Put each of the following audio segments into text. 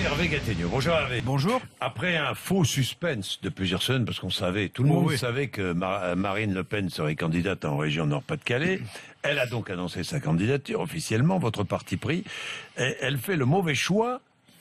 Hervé Gattegno. Bonjour Hervé. Bonjour. Après un faux suspense de plusieurs semaines, parce qu'on savait, tout le monde savait que Marine Le Pen serait candidate en région Nord-Pas-de-Calais. Elle a donc annoncé sa candidature officiellement, votre parti pris. Elle fait le mauvais choix.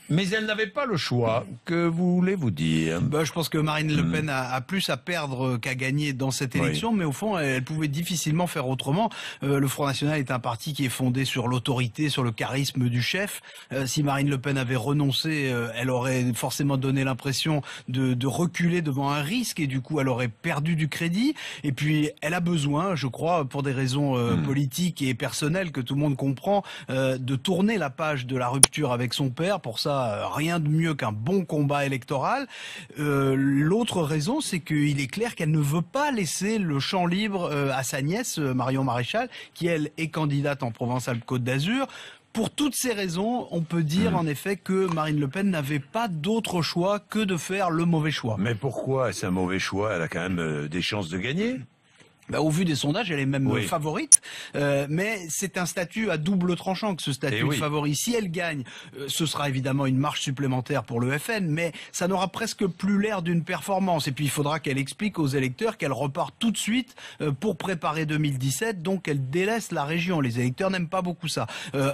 Mais elle n'avait pas le choix. Que voulez-vous dire? Je pense que Marine Le Pen a plus à perdre qu'à gagner dans cette élection, mais au fond, elle pouvait difficilement faire autrement. Le Front National est un parti qui est fondé sur l'autorité, sur le charisme du chef. Si Marine Le Pen avait renoncé, elle aurait forcément donné l'impression de reculer devant un risque et du coup, elle aurait perdu du crédit. Et puis, elle a besoin, je crois, pour des raisons politiques et personnelles que tout le monde comprend, de tourner la page de la rupture avec son père. Pour ça, rien de mieux qu'un bon combat électoral. L'autre raison, c'est qu'il est clair qu'elle ne veut pas laisser le champ libre à sa nièce, Marion Maréchal, qui elle est candidate en Provence-Alpes-Côte d'Azur. Pour toutes ces raisons, on peut dire en effet que Marine Le Pen n'avait pas d'autre choix que de faire le mauvais choix. Mais pourquoi c'est un mauvais choix? Elle a quand même des chances de gagner. Au vu des sondages, elle est même favorite, mais c'est un statut à double tranchant que ce statut de favori. Si elle gagne, ce sera évidemment une marche supplémentaire pour le FN, mais ça n'aura presque plus l'air d'une performance. Et puis il faudra qu'elle explique aux électeurs qu'elle repart tout de suite pour préparer 2017, donc elle délaisse la région. Les électeurs n'aiment pas beaucoup ça.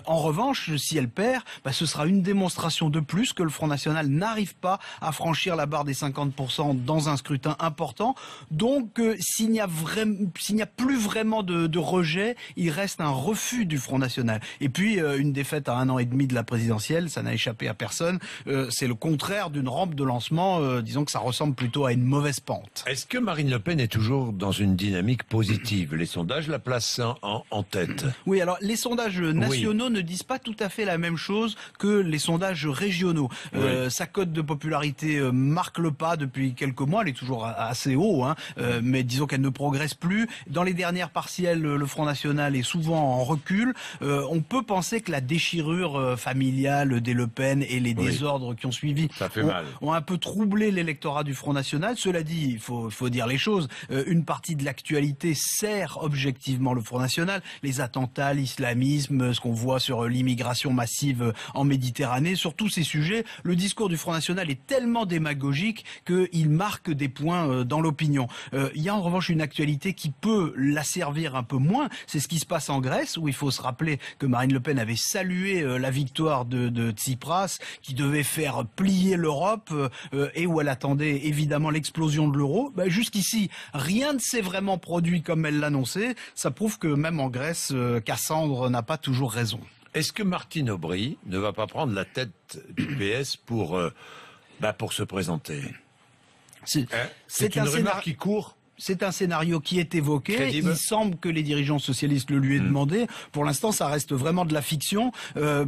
En revanche, si elle perd, ce sera une démonstration de plus que le Front National n'arrive pas à franchir la barre des 50% dans un scrutin important. Donc s'il n'y a plus vraiment de rejet, il reste un refus du Front National. Et puis, une défaite à 1 an et demi de la présidentielle, ça n'a échappé à personne. C'est le contraire d'une rampe de lancement. Disons que ça ressemble plutôt à une mauvaise pente. Est-ce que Marine Le Pen est toujours dans une dynamique positive? Les sondages la placent en tête. Oui, alors les sondages nationaux ne disent pas tout à fait la même chose que les sondages régionaux. Sa cote de popularité marque le pas depuis quelques mois. Elle est toujours assez haut, mais disons qu'elle ne progresse plus. Dans les dernières partielles, le Front National est souvent en recul. On peut penser que la déchirure familiale des Le Pen et les désordres qui ont suivi ont un peu troublé l'électorat du Front National. Cela dit, il faut dire les choses. Une partie de l'actualité sert objectivement le Front National. Les attentats, l'islamisme, ce qu'on voit sur l'immigration massive en Méditerranée, sur tous ces sujets, le discours du Front National est tellement démagogique qu'il marque des points dans l'opinion. Il y a en revanche une actualité qui peut la servir un peu moins, c'est ce qui se passe en Grèce, où il faut se rappeler que Marine Le Pen avait salué la victoire de Tsipras, qui devait faire plier l'Europe, et où elle attendait évidemment l'explosion de l'euro. Jusqu'ici, rien ne s'est vraiment produit comme elle l'annonçait. Ça prouve que même en Grèce, Cassandre n'a pas toujours raison. Est-ce que Martine Aubry ne va pas prendre la tête du PS pour se présenter? C'est une rumeur qui court. C'est un scénario qui est évoqué. Crédible. Il semble que les dirigeants socialistes le lui aient demandé. Pour l'instant, ça reste vraiment de la fiction.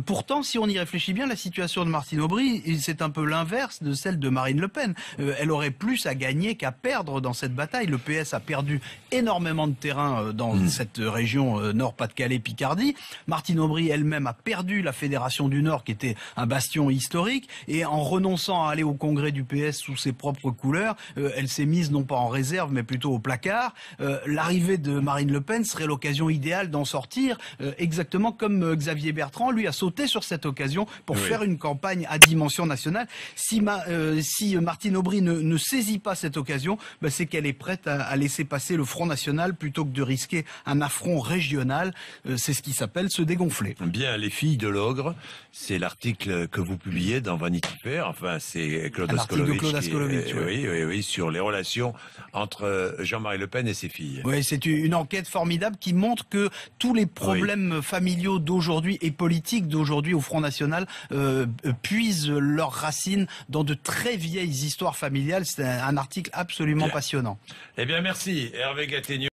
Pourtant, si on y réfléchit bien, la situation de Martine Aubry, c'est un peu l'inverse de celle de Marine Le Pen. Elle aurait plus à gagner qu'à perdre dans cette bataille. Le PS a perdu énormément de terrain dans cette région Nord-Pas-de-Calais-Picardie. Martine Aubry elle-même a perdu la Fédération du Nord, qui était un bastion historique. Et en renonçant à aller au congrès du PS sous ses propres couleurs, elle s'est mise non pas en réserve, mais plutôt au placard. L'arrivée de Marine Le Pen serait l'occasion idéale d'en sortir, exactement comme Xavier Bertrand, lui, a sauté sur cette occasion pour faire une campagne à dimension nationale. Si Martine Aubry ne saisit pas cette occasion, c'est qu'elle est prête à laisser passer le Front National plutôt que de risquer un affront régional. C'est ce qui s'appelle se dégonfler. Bien, les filles de l'ogre, c'est l'article que vous publiez dans Vanity Fair. Enfin, c'est Claude Ascolovic. Oui, sur les relations entre Jean-Marie Le Pen et ses filles. Oui, c'est une enquête formidable qui montre que tous les problèmes familiaux d'aujourd'hui et politiques d'aujourd'hui au Front National puisent leurs racines dans de très vieilles histoires familiales. C'est un article absolument passionnant. Eh bien, merci Hervé Gattegno.